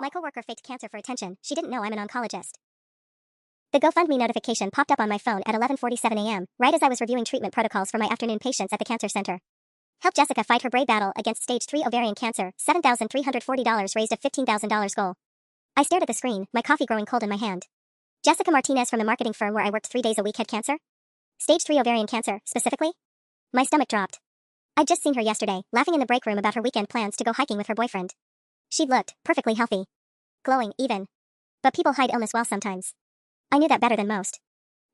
My coworker faked cancer for attention. She didn't know I'm an oncologist. The GoFundMe notification popped up on my phone at 11:47 a.m., right as I was reviewing treatment protocols for my afternoon patients at the cancer center. Help Jessica fight her brave battle against stage 3 ovarian cancer. $7,340 raised a $15,000 goal. I stared at the screen, my coffee growing cold in my hand. Jessica Martinez from the marketing firm where I worked 3 days a week had cancer? Stage 3 ovarian cancer, specifically? My stomach dropped. I'd just seen her yesterday, laughing in the break room about her weekend plans to go hiking with her boyfriend. She'd looked perfectly healthy. Glowing, even. But people hide illness well sometimes. I knew that better than most.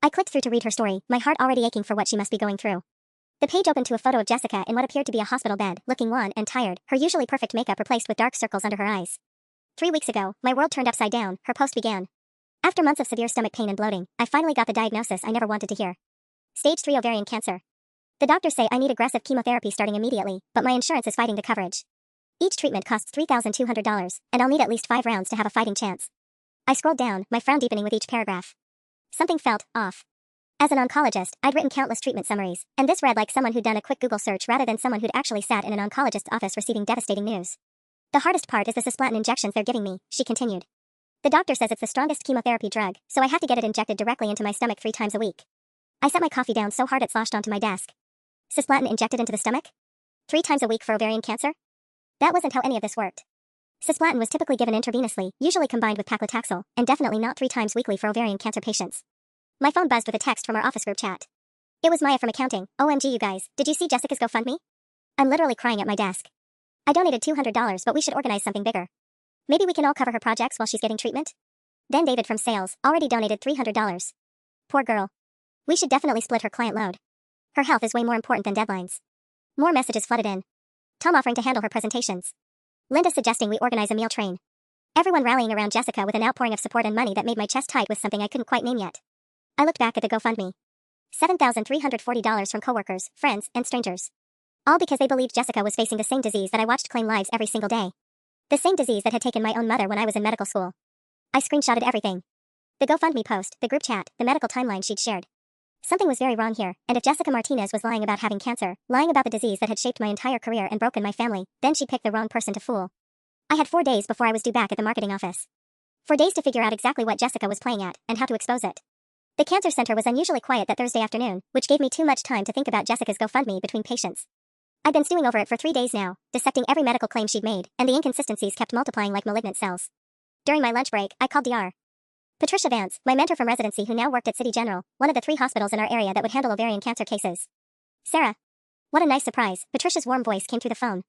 I clicked through to read her story, my heart already aching for what she must be going through. The page opened to a photo of Jessica in what appeared to be a hospital bed, looking wan and tired, her usually perfect makeup replaced with dark circles under her eyes. 3 weeks ago, my world turned upside down, her post began. After months of severe stomach pain and bloating, I finally got the diagnosis I never wanted to hear. Stage 3 ovarian cancer. The doctors say I need aggressive chemotherapy starting immediately, but my insurance is fighting the coverage. Each treatment costs $3,200, and I'll need at least 5 rounds to have a fighting chance. I scrolled down, my frown deepening with each paragraph. Something felt off. As an oncologist, I'd written countless treatment summaries, and this read like someone who'd done a quick Google search rather than someone who'd actually sat in an oncologist's office receiving devastating news. The hardest part is the cisplatin injections they're giving me, she continued. The doctor says it's the strongest chemotherapy drug, so I have to get it injected directly into my stomach 3 times a week. I set my coffee down so hard it sloshed onto my desk. Cisplatin injected into the stomach? 3 times a week for ovarian cancer? That wasn't how any of this worked. Cisplatin was typically given intravenously, usually combined with paclitaxel, and definitely not 3 times weekly for ovarian cancer patients. My phone buzzed with a text from our office group chat. It was Maya from accounting. OMG you guys, did you see Jessica's GoFundMe? I'm literally crying at my desk. I donated $200, but we should organize something bigger. Maybe we can all cover her projects while she's getting treatment? Then David from sales already donated $300. Poor girl. We should definitely split her client load. Her health is way more important than deadlines. More messages flooded in. Tom offering to handle her presentations. Linda suggesting we organize a meal train. Everyone rallying around Jessica with an outpouring of support and money that made my chest tight with something I couldn't quite name yet. I looked back at the GoFundMe. $7,340 from coworkers, friends, and strangers. All because they believed Jessica was facing the same disease that I watched claim lives every single day. The same disease that had taken my own mother when I was in medical school. I screenshotted everything. The GoFundMe post, the group chat, the medical timeline she'd shared. Something was very wrong here, and if Jessica Martinez was lying about having cancer, lying about the disease that had shaped my entire career and broken my family, then she picked the wrong person to fool. I had 4 days before I was due back at the marketing office. 4 days to figure out exactly what Jessica was playing at, and how to expose it. The cancer center was unusually quiet that Thursday afternoon, which gave me too much time to think about Jessica's GoFundMe between patients. I'd been stewing over it for 3 days now, dissecting every medical claim she'd made, and the inconsistencies kept multiplying like malignant cells. During my lunch break, I called Dr. Patricia Vance, my mentor from residency who now worked at City General, one of the 3 hospitals in our area that would handle ovarian cancer cases. Sarah. What a nice surprise, Patricia's warm voice came through the phone.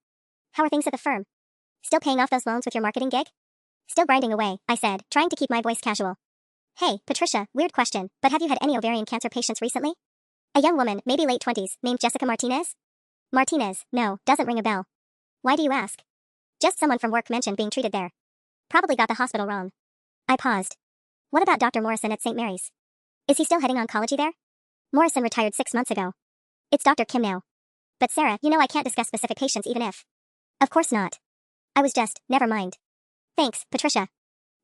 How are things at the firm? Still paying off those loans with your marketing gig? Still grinding away, I said, trying to keep my voice casual. Hey, Patricia, weird question, but have you had any ovarian cancer patients recently? A young woman, maybe late 20s, named Jessica Martinez? Martinez, no, doesn't ring a bell. Why do you ask? Just someone from work mentioned being treated there. Probably got the hospital wrong. I paused. What about Dr. Morrison at St. Mary's? Is he still heading oncology there? Morrison retired 6 months ago. It's Dr. Kim now. But Sarah, you know I can't discuss specific patients even if. Of course not. I was just, never mind. Thanks, Patricia.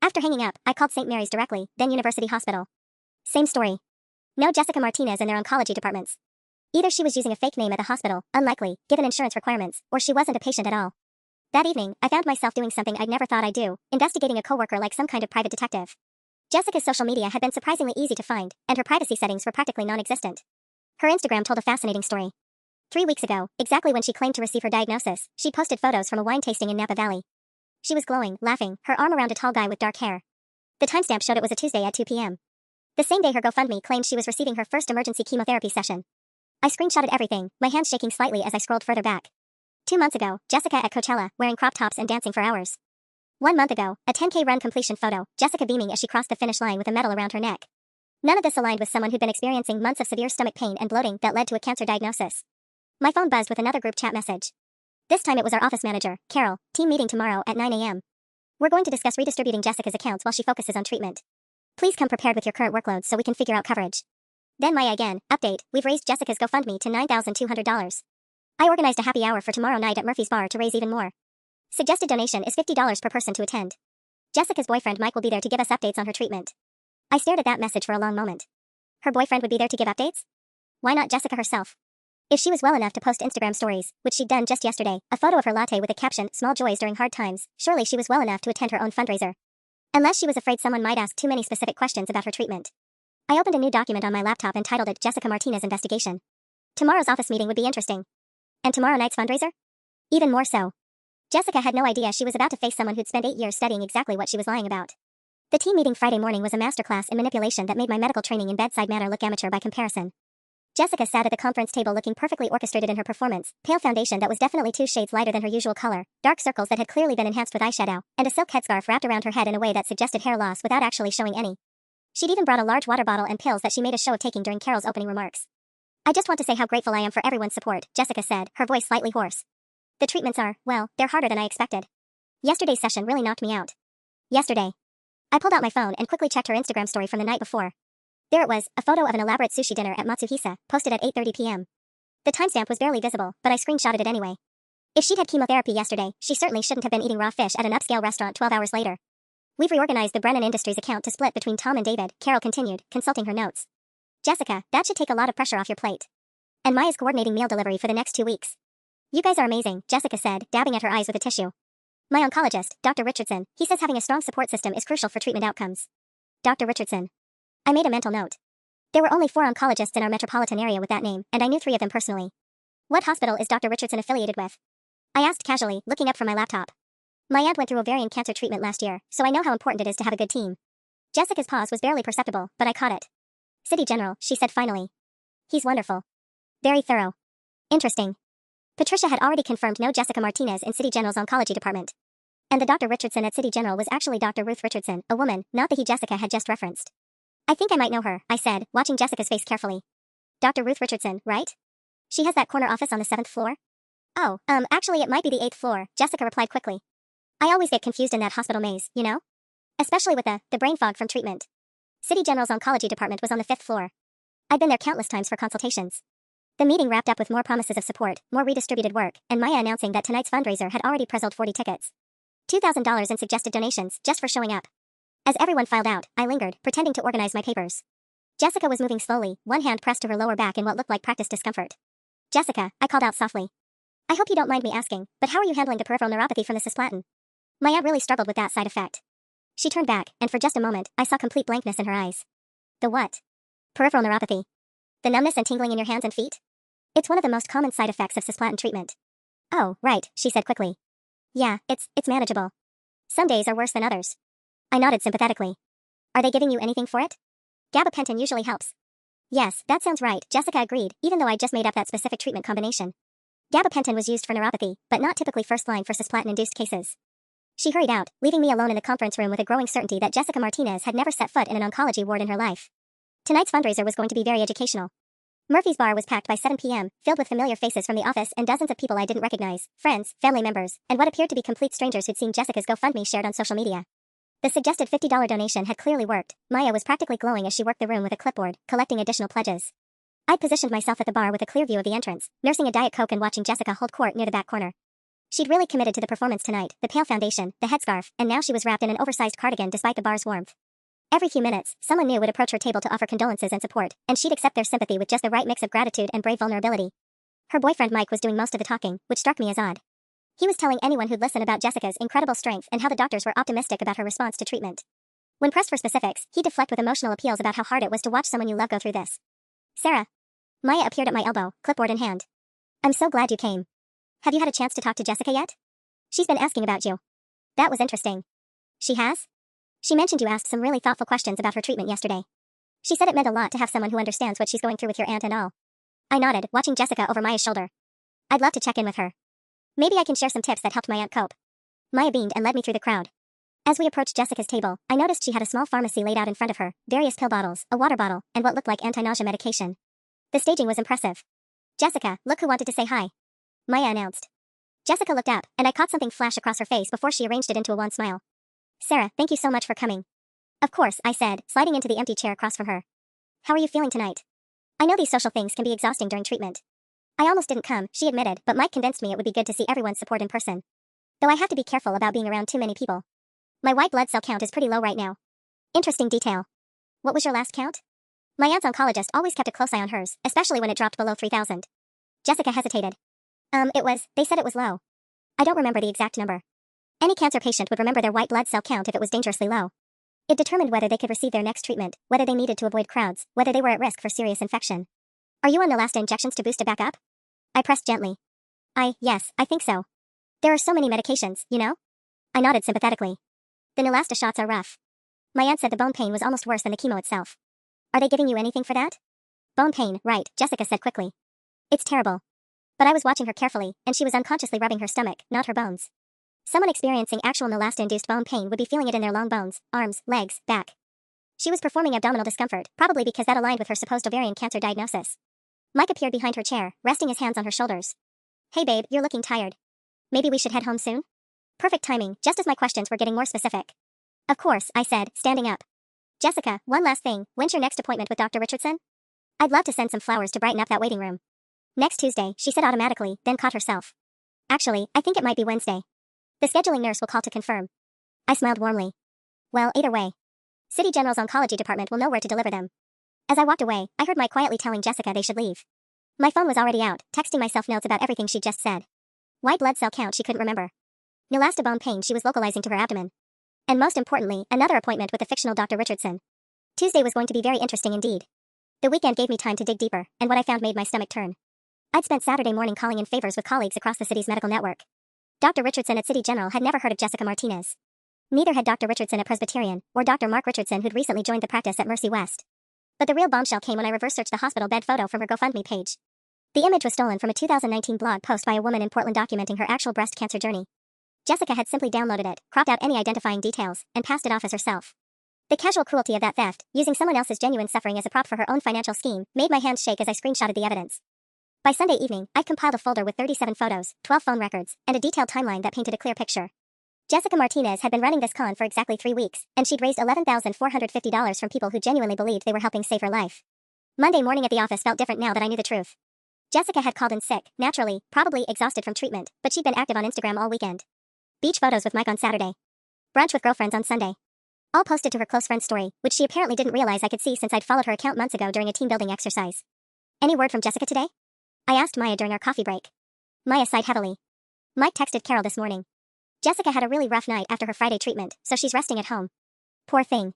After hanging up, I called St. Mary's directly, then University Hospital. Same story. No Jessica Martinez in their oncology departments. Either she was using a fake name at the hospital, unlikely, given insurance requirements, or she wasn't a patient at all. That evening, I found myself doing something I'd never thought I'd do, investigating a coworker like some kind of private detective. Jessica's social media had been surprisingly easy to find, and her privacy settings were practically non-existent. Her Instagram told a fascinating story. 3 weeks ago, exactly when she claimed to receive her diagnosis, she posted photos from a wine tasting in Napa Valley. She was glowing, laughing, her arm around a tall guy with dark hair. The timestamp showed it was a Tuesday at 2 p.m. The same day her GoFundMe claimed she was receiving her first emergency chemotherapy session. I screenshotted everything, my hands shaking slightly as I scrolled further back. 2 months ago, Jessica at Coachella, wearing crop tops and dancing for hours. 1 month ago, a 10K run completion photo, Jessica beaming as she crossed the finish line with a medal around her neck. None of this aligned with someone who'd been experiencing months of severe stomach pain and bloating that led to a cancer diagnosis. My phone buzzed with another group chat message. This time it was our office manager, Carol, team meeting tomorrow at 9 a.m. We're going to discuss redistributing Jessica's accounts while she focuses on treatment. Please come prepared with your current workloads so we can figure out coverage. Then Maya again, update, we've raised Jessica's GoFundMe to $9,200. I organized a happy hour for tomorrow night at Murphy's Bar to raise even more. Suggested donation is $50 per person to attend. Jessica's boyfriend Mike will be there to give us updates on her treatment. I stared at that message for a long moment. Her boyfriend would be there to give updates? Why not Jessica herself? If she was well enough to post Instagram stories, which she'd done just yesterday, a photo of her latte with a caption, "Small joys during hard times," surely she was well enough to attend her own fundraiser. Unless she was afraid someone might ask too many specific questions about her treatment. I opened a new document on my laptop and titled it Jessica Martinez Investigation. Tomorrow's office meeting would be interesting. And tomorrow night's fundraiser? Even more so. Jessica had no idea she was about to face someone who'd spent 8 years studying exactly what she was lying about. The team meeting Friday morning was a masterclass in manipulation that made my medical training in bedside manner look amateur by comparison. Jessica sat at the conference table looking perfectly orchestrated in her performance, pale foundation that was definitely 2 shades lighter than her usual color, dark circles that had clearly been enhanced with eyeshadow, and a silk headscarf wrapped around her head in a way that suggested hair loss without actually showing any. She'd even brought a large water bottle and pills that she made a show of taking during Carol's opening remarks. "I just want to say how grateful I am for everyone's support," Jessica said, her voice slightly hoarse. "The treatments are, well, they're harder than I expected. Yesterday's session really knocked me out." Yesterday. I pulled out my phone and quickly checked her Instagram story from the night before. There it was, a photo of an elaborate sushi dinner at Matsuhisa, posted at 8:30 p.m. The timestamp was barely visible, but I screenshotted it anyway. If she'd had chemotherapy yesterday, she certainly shouldn't have been eating raw fish at an upscale restaurant 12 hours later. "We've reorganized the Brennan Industries account to split between Tom and David," Carol continued, consulting her notes. "Jessica, that should take a lot of pressure off your plate. And Maya's coordinating meal delivery for the next 2 weeks." "You guys are amazing," Jessica said, dabbing at her eyes with a tissue. "My oncologist, Dr. Richardson, he says having a strong support system is crucial for treatment outcomes." Dr. Richardson. I made a mental note. There were only 4 oncologists in our metropolitan area with that name, and I knew 3 of them personally. "What hospital is Dr. Richardson affiliated with?" I asked casually, looking up from my laptop. "My aunt went through ovarian cancer treatment last year, so I know how important it is to have a good team." Jessica's pause was barely perceptible, but I caught it. "City General," she said finally. "He's wonderful. Very thorough. Interesting." Patricia had already confirmed no Jessica Martinez in City General's oncology department. And the Dr. Richardson at City General was actually Dr. Ruth Richardson, a woman, not the he Jessica had just referenced. "I think I might know her," I said, watching Jessica's face carefully. "Dr. Ruth Richardson, right? She has that corner office on the 7th floor?" "Oh, actually it might be the 8th floor," Jessica replied quickly. "I always get confused in that hospital maze, you know? Especially with the brain fog from treatment. City General's oncology department was on the 5th floor. I'd been there countless times for consultations." The meeting wrapped up with more promises of support, more redistributed work, and Maya announcing that tonight's fundraiser had already pre-sold 40 tickets. $2,000 in suggested donations, just for showing up. As everyone filed out, I lingered, pretending to organize my papers. Jessica was moving slowly, one hand pressed to her lower back in what looked like practiced discomfort. "Jessica," I called out softly. "I hope you don't mind me asking, but how are you handling the peripheral neuropathy from the cisplatin?" My aunt really struggled with that side effect. She turned back, and for just a moment, I saw complete blankness in her eyes. "The what?" "Peripheral neuropathy. The numbness and tingling in your hands and feet? It's one of the most common side effects of cisplatin treatment." "Oh, right," she said quickly. "Yeah, it's manageable. Some days are worse than others." I nodded sympathetically. "Are they giving you anything for it?" "Gabapentin usually helps." "Yes, that sounds right," Jessica agreed, even though I'd just made up that specific treatment combination. Gabapentin was used for neuropathy, but not typically first line for cisplatin-induced cases. She hurried out, leaving me alone in the conference room with a growing certainty that Jessica Martinez had never set foot in an oncology ward in her life. Tonight's fundraiser was going to be very educational. Murphy's bar was packed by 7 p.m., filled with familiar faces from the office and dozens of people I didn't recognize, friends, family members, and what appeared to be complete strangers who'd seen Jessica's GoFundMe shared on social media. The suggested $50 donation had clearly worked. Maya was practically glowing as she worked the room with a clipboard, collecting additional pledges. I'd positioned myself at the bar with a clear view of the entrance, nursing a Diet Coke and watching Jessica hold court near the back corner. She'd really committed to the performance tonight, the pale foundation, the headscarf, and now she was wrapped in an oversized cardigan despite the bar's warmth. Every few minutes, someone new would approach her table to offer condolences and support, and she'd accept their sympathy with just the right mix of gratitude and brave vulnerability. Her boyfriend Mike was doing most of the talking, which struck me as odd. He was telling anyone who'd listen about Jessica's incredible strength and how the doctors were optimistic about her response to treatment. When pressed for specifics, he'd deflect with emotional appeals about how hard it was to watch someone you love go through this. "Sarah." Maya appeared at my elbow, clipboard in hand. "I'm so glad you came. Have you had a chance to talk to Jessica yet?" "She's been asking about you." "That was interesting." "She has?" "She mentioned you asked some really thoughtful questions about her treatment yesterday. She said it meant a lot to have someone who understands what she's going through with your aunt and all." I nodded, watching Jessica over Maya's shoulder. "I'd love to check in with her. Maybe I can share some tips that helped my aunt cope." Maya beamed and led me through the crowd. As we approached Jessica's table, I noticed she had a small pharmacy laid out in front of her, various pill bottles, a water bottle, and what looked like anti-nausea medication. The staging was impressive. "Jessica, look who wanted to say hi," Maya announced. Jessica looked up, and I caught something flash across her face before she arranged it into a wan smile. "Sarah, thank you so much for coming." "Of course," I said, sliding into the empty chair across from her. "How are you feeling tonight?" "I know these social things can be exhausting during treatment." "I almost didn't come," she admitted, "but Mike convinced me it would be good to see everyone's support in person. Though I have to be careful about being around too many people. My white blood cell count is pretty low right now." "Interesting detail. What was your last count?" My aunt's oncologist always kept a close eye on hers, especially when it dropped below 3,000. Jessica hesitated. They said it was low. I don't remember the exact number. Any cancer patient would remember their white blood cell count if it was dangerously low. It determined whether they could receive their next treatment, whether they needed to avoid crowds, whether they were at risk for serious infection. Are you on Neulasta injections to boost it back up? I pressed gently. Yes, I think so. There are so many medications, you know? I nodded sympathetically. The Neulasta shots are rough. My aunt said the bone pain was almost worse than the chemo itself. Are they giving you anything for that? Bone pain, right, Jessica said quickly. It's terrible. But I was watching her carefully, and she was unconsciously rubbing her stomach, not her bones. Someone experiencing actual Neulasta-induced bone pain would be feeling it in their long bones, arms, legs, back. She was performing abdominal discomfort, probably because that aligned with her supposed ovarian cancer diagnosis. Mike appeared behind her chair, resting his hands on her shoulders. Hey babe, you're looking tired. Maybe we should head home soon? Perfect timing, just as my questions were getting more specific. Of course, I said, standing up. Jessica, one last thing, when's your next appointment with Dr. Richardson? I'd love to send some flowers to brighten up that waiting room. Next Tuesday, she said automatically, then caught herself. Actually, I think it might be Wednesday. The scheduling nurse will call to confirm. I smiled warmly. Well, either way. City General's oncology department will know where to deliver them. As I walked away, I heard Mike quietly telling Jessica they should leave. My phone was already out, texting myself notes about everything she'd just said. White blood cell count she couldn't remember. Neulasta bone pain she was localizing to her abdomen. And most importantly, another appointment with the fictional Dr. Richardson. Tuesday was going to be very interesting indeed. The weekend gave me time to dig deeper, and what I found made my stomach turn. I'd spent Saturday morning calling in favors with colleagues across the city's medical network. Dr. Richardson at City General had never heard of Jessica Martinez. Neither had Dr. Richardson at Presbyterian, or Dr. Mark Richardson who'd recently joined the practice at Mercy West. But the real bombshell came when I reverse searched the hospital bed photo from her GoFundMe page. The image was stolen from a 2019 blog post by a woman in Portland documenting her actual breast cancer journey. Jessica had simply downloaded it, cropped out any identifying details, and passed it off as herself. The casual cruelty of that theft, using someone else's genuine suffering as a prop for her own financial scheme, made my hands shake as I screenshotted the evidence. By Sunday evening, I'd compiled a folder with 37 photos, 12 phone records, and a detailed timeline that painted a clear picture. Jessica Martinez had been running this con for exactly 3 weeks, and she'd raised $11,450 from people who genuinely believed they were helping save her life. Monday morning at the office felt different now that I knew the truth. Jessica had called in sick, naturally, probably exhausted from treatment, but she'd been active on Instagram all weekend. Beach photos with Mike on Saturday. Brunch with girlfriends on Sunday. All posted to her close friend's story, which she apparently didn't realize I could see since I'd followed her account months ago during a team-building exercise. Any word from Jessica today? I asked Maya during our coffee break. Maya sighed heavily. Mike texted Carol this morning. Jessica had a really rough night after her Friday treatment, so she's resting at home. Poor thing.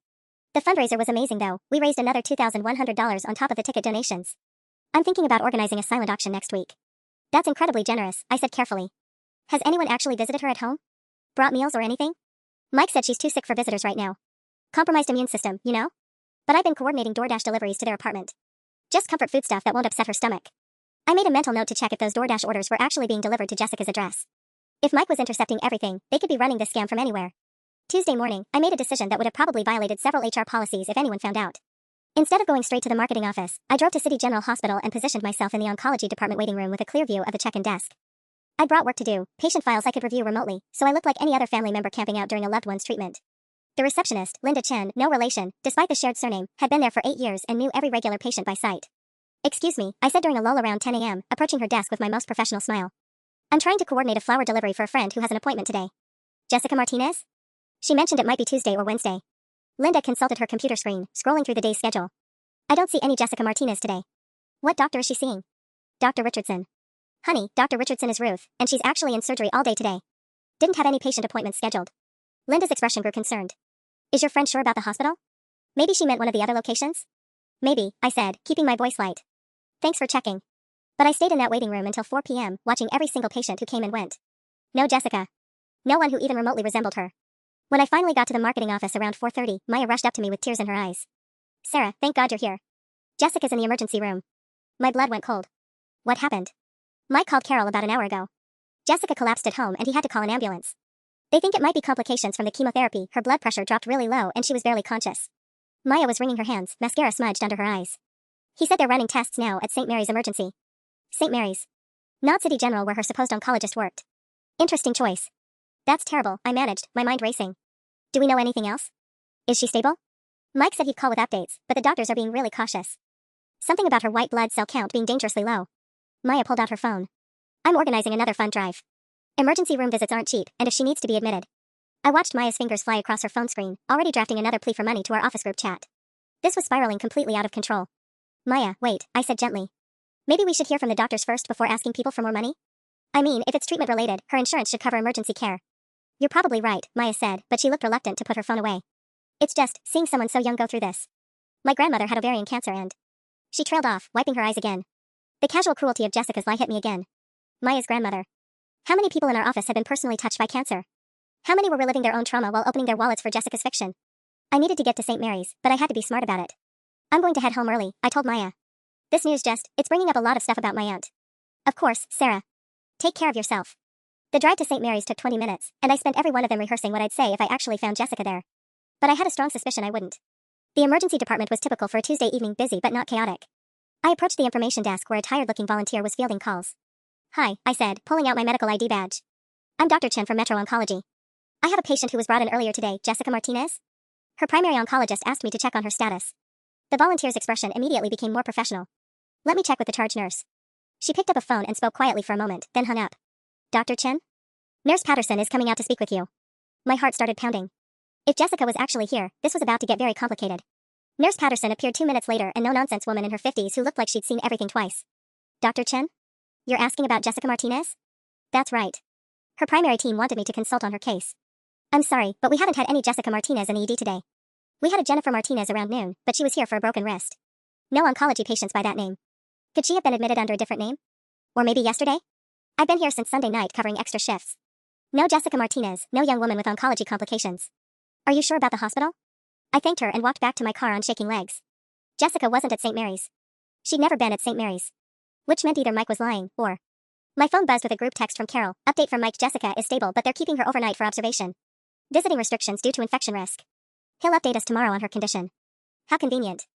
The fundraiser was amazing though. We raised another $2,100 on top of the ticket donations. I'm thinking about organizing a silent auction next week. That's incredibly generous, I said carefully. Has anyone actually visited her at home? Brought meals or anything? Mike said she's too sick for visitors right now. Compromised immune system, you know? But I've been coordinating DoorDash deliveries to their apartment. Just comfort food stuff that won't upset her stomach. I made a mental note to check if those DoorDash orders were actually being delivered to Jessica's address. If Mike was intercepting everything, they could be running this scam from anywhere. Tuesday morning, I made a decision that would have probably violated several HR policies if anyone found out. Instead of going straight to the marketing office, I drove to City General Hospital and positioned myself in the oncology department waiting room with a clear view of the check-in desk. I brought work to do, patient files I could review remotely, so I looked like any other family member camping out during a loved one's treatment. The receptionist, Linda Chen, no relation, despite the shared surname, had been there for 8 years and knew every regular patient by sight. Excuse me, I said during a lull around 10 a.m., approaching her desk with my most professional smile. I'm trying to coordinate a flower delivery for a friend who has an appointment today. Jessica Martinez? She mentioned it might be Tuesday or Wednesday. Linda consulted her computer screen, scrolling through the day's schedule. I don't see any Jessica Martinez today. What doctor is she seeing? Dr. Richardson. Honey, Dr. Richardson is Ruth, and she's actually in surgery all day today. Didn't have any patient appointments scheduled. Linda's expression grew concerned. Is your friend sure about the hospital? Maybe she meant one of the other locations? Maybe, I said, keeping my voice light. Thanks for checking. But I stayed in that waiting room until 4 p.m., watching every single patient who came and went. No Jessica. No one who even remotely resembled her. When I finally got to the marketing office around 4:30, Maya rushed up to me with tears in her eyes. Sarah, thank God you're here. Jessica's in the emergency room. My blood went cold. What happened? Mike called Carol about an hour ago. Jessica collapsed at home and he had to call an ambulance. They think it might be complications from the chemotherapy. Her blood pressure dropped really low and she was barely conscious. Maya was wringing her hands, mascara smudged under her eyes. He said they're running tests now at St. Mary's Emergency. St. Mary's. Not City General where her supposed oncologist worked. Interesting choice. That's terrible, I managed, my mind racing. Do we know anything else? Is she stable? Mike said he'd call with updates, but the doctors are being really cautious. Something about her white blood cell count being dangerously low. Maya pulled out her phone. I'm organizing another fund drive. Emergency room visits aren't cheap, and if she needs to be admitted. I watched Maya's fingers fly across her phone screen, already drafting another plea for money to our office group chat. This was spiraling completely out of control. Maya, wait, I said gently. Maybe we should hear from the doctors first before asking people for more money? I mean, if it's treatment related, her insurance should cover emergency care. You're probably right, Maya said, but she looked reluctant to put her phone away. It's just, seeing someone so young go through this. My grandmother had ovarian cancer and... She trailed off, wiping her eyes again. The casual cruelty of Jessica's lie hit me again. Maya's grandmother. How many people in our office had been personally touched by cancer? How many were reliving their own trauma while opening their wallets for Jessica's fiction? I needed to get to St. Mary's, but I had to be smart about it. I'm going to head home early, I told Maya. This news it's bringing up a lot of stuff about my aunt. Of course, Sarah. Take care of yourself. The drive to St. Mary's took 20 minutes, and I spent every one of them rehearsing what I'd say if I actually found Jessica there. But I had a strong suspicion I wouldn't. The emergency department was typical for a Tuesday evening, busy but not chaotic. I approached the information desk where a tired-looking volunteer was fielding calls. Hi, I said, pulling out my medical ID badge. I'm Dr. Chen from Metro Oncology. I have a patient who was brought in earlier today, Jessica Martinez. Her primary oncologist asked me to check on her status. The volunteer's expression immediately became more professional. Let me check with the charge nurse. She picked up a phone and spoke quietly for a moment, then hung up. Dr. Chen? Nurse Patterson is coming out to speak with you. My heart started pounding. If Jessica was actually here, this was about to get very complicated. Nurse Patterson appeared 2 minutes later, a no-nonsense woman in her 50s who looked like she'd seen everything twice. Dr. Chen? You're asking about Jessica Martinez? That's right. Her primary team wanted me to consult on her case. I'm sorry, but we haven't had any Jessica Martinez in the ED today. We had a Jennifer Martinez around noon, but she was here for a broken wrist. No oncology patients by that name. Could she have been admitted under a different name? Or maybe yesterday? I've been here since Sunday night covering extra shifts. No Jessica Martinez, no young woman with oncology complications. Are you sure about the hospital? I thanked her and walked back to my car on shaking legs. Jessica wasn't at St. Mary's. She'd never been at St. Mary's. Which meant either Mike was lying, or... My phone buzzed with a group text from Carol. Update from Mike: Jessica is stable, but they're keeping her overnight for observation. Visiting restrictions due to infection risk. He'll update us tomorrow on her condition. How convenient.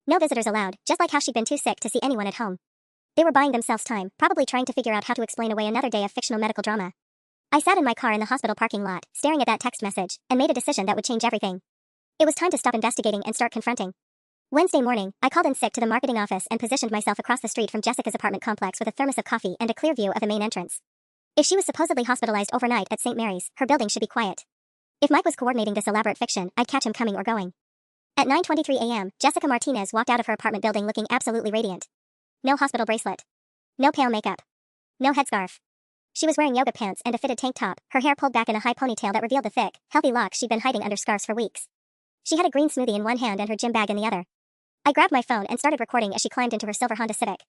No visitors allowed, just like how she'd been too sick to see anyone at home. They were buying themselves time, probably trying to figure out how to explain away another day of fictional medical drama. I sat in my car in the hospital parking lot, staring at that text message, and made a decision that would change everything. It was time to stop investigating and start confronting. Wednesday morning, I called in sick to the marketing office and positioned myself across the street from Jessica's apartment complex with a thermos of coffee and a clear view of the main entrance. If she was supposedly hospitalized overnight at St. Mary's, her building should be quiet. If Mike was coordinating this elaborate fiction, I'd catch him coming or going. At 9:23 a.m., Jessica Martinez walked out of her apartment building looking absolutely radiant. No hospital bracelet. No pale makeup. No headscarf. She was wearing yoga pants and a fitted tank top, her hair pulled back in a high ponytail that revealed the thick, healthy locks she'd been hiding under scarves for weeks. She had a green smoothie in one hand and her gym bag in the other. I grabbed my phone and started recording as she climbed into her silver Honda Civic.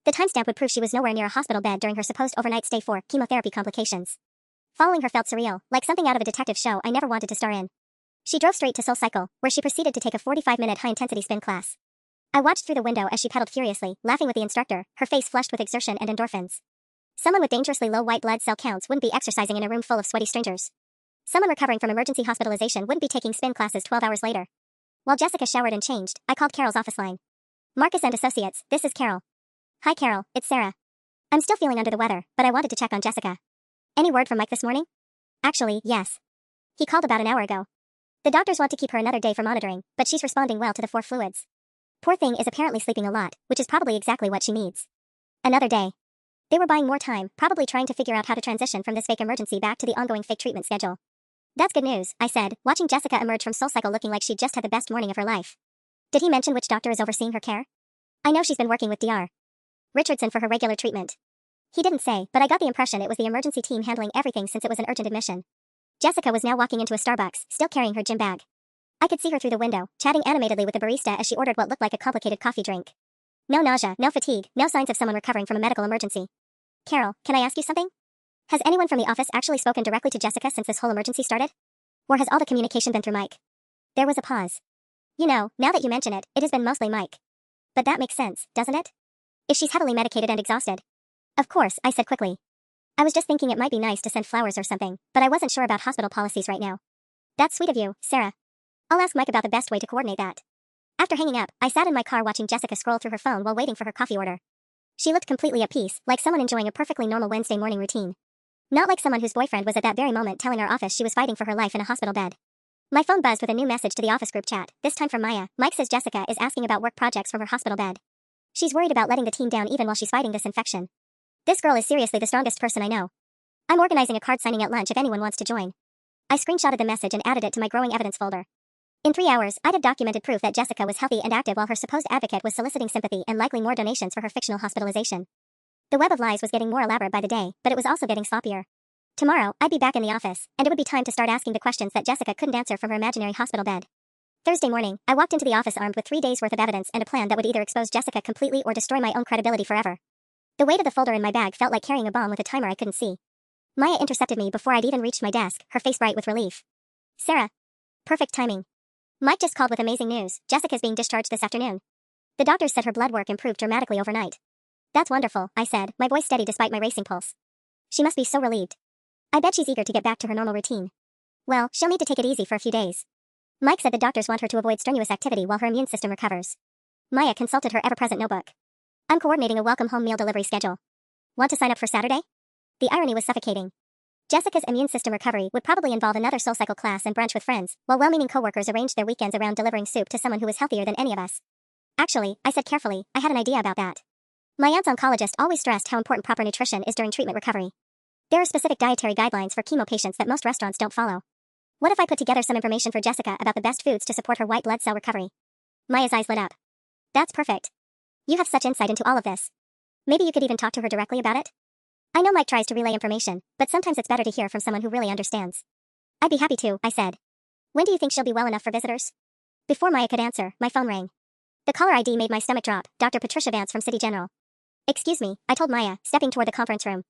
The timestamp would prove she was nowhere near a hospital bed during her supposed overnight stay for chemotherapy complications. Following her felt surreal, like something out of a detective show I never wanted to star in. She drove straight to SoulCycle, where she proceeded to take a 45-minute high-intensity spin class. I watched through the window as she pedaled furiously, laughing with the instructor, her face flushed with exertion and endorphins. Someone with dangerously low white blood cell counts wouldn't be exercising in a room full of sweaty strangers. Someone recovering from emergency hospitalization wouldn't be taking spin classes 12 hours later. While Jessica showered and changed, I called Carol's office line. Marcus and Associates, this is Carol. Hi Carol, it's Sarah. I'm still feeling under the weather, but I wanted to check on Jessica. Any word from Mike this morning? Actually, yes. He called about an hour ago. The doctors want to keep her another day for monitoring, but she's responding well to the 4 fluids. Poor thing is apparently sleeping a lot, which is probably exactly what she needs. Another day. They were buying more time, probably trying to figure out how to transition from this fake emergency back to the ongoing fake treatment schedule. That's good news, I said, watching Jessica emerge from SoulCycle looking like she'd just had the best morning of her life. Did he mention which doctor is overseeing her care? I know she's been working with Dr. Richardson for her regular treatment. He didn't say, but I got the impression it was the emergency team handling everything since it was an urgent admission. Jessica was now walking into a Starbucks, still carrying her gym bag. I could see her through the window, chatting animatedly with the barista as she ordered what looked like a complicated coffee drink. No nausea, no fatigue, no signs of someone recovering from a medical emergency. Carol, can I ask you something? Has anyone from the office actually spoken directly to Jessica since this whole emergency started? Or has all the communication been through Mike? There was a pause. You know, now that you mention it, it has been mostly Mike. But that makes sense, doesn't it? If she's heavily medicated and exhausted. Of course, I said quickly. I was just thinking it might be nice to send flowers or something, but I wasn't sure about hospital policies right now. That's sweet of you, Sarah. I'll ask Mike about the best way to coordinate that. After hanging up, I sat in my car watching Jessica scroll through her phone while waiting for her coffee order. She looked completely at peace, like someone enjoying a perfectly normal Wednesday morning routine. Not like someone whose boyfriend was at that very moment telling our office she was fighting for her life in a hospital bed. My phone buzzed with a new message to the office group chat, this time from Maya. Mike says Jessica is asking about work projects from her hospital bed. She's worried about letting the team down even while she's fighting this infection. This girl is seriously the strongest person I know. I'm organizing a card signing at lunch if anyone wants to join. I screenshotted the message and added it to my growing evidence folder. In 3 hours, I'd have documented proof that Jessica was healthy and active while her supposed advocate was soliciting sympathy and likely more donations for her fictional hospitalization. The web of lies was getting more elaborate by the day, but it was also getting sloppier. Tomorrow, I'd be back in the office, and it would be time to start asking the questions that Jessica couldn't answer from her imaginary hospital bed. Thursday morning, I walked into the office armed with 3 days' worth of evidence and a plan that would either expose Jessica completely or destroy my own credibility forever. The weight of the folder in my bag felt like carrying a bomb with a timer I couldn't see. Maya intercepted me before I'd even reached my desk, her face bright with relief. Sarah. Perfect timing. Mike just called with amazing news. Jessica's being discharged this afternoon. The doctors said her blood work improved dramatically overnight. That's wonderful, I said, my voice steady despite my racing pulse. She must be so relieved. I bet she's eager to get back to her normal routine. Well, she'll need to take it easy for a few days. Mike said the doctors want her to avoid strenuous activity while her immune system recovers. Maya consulted her ever-present notebook. I'm coordinating a welcome home meal delivery schedule. Want to sign up for Saturday? The irony was suffocating. Jessica's immune system recovery would probably involve another SoulCycle class and brunch with friends, while well-meaning coworkers arranged their weekends around delivering soup to someone who was healthier than any of us. Actually, I said carefully, I had an idea about that. My aunt's oncologist always stressed how important proper nutrition is during treatment recovery. There are specific dietary guidelines for chemo patients that most restaurants don't follow. What if I put together some information for Jessica about the best foods to support her white blood cell recovery? Maya's eyes lit up. That's perfect. You have such insight into all of this. Maybe you could even talk to her directly about it? I know Mike tries to relay information, but sometimes it's better to hear from someone who really understands. I'd be happy to, I said. When do you think she'll be well enough for visitors? Before Maya could answer, my phone rang. The caller ID made my stomach drop, Dr. Patricia Vance from City General. Excuse me, I told Maya, stepping toward the conference room.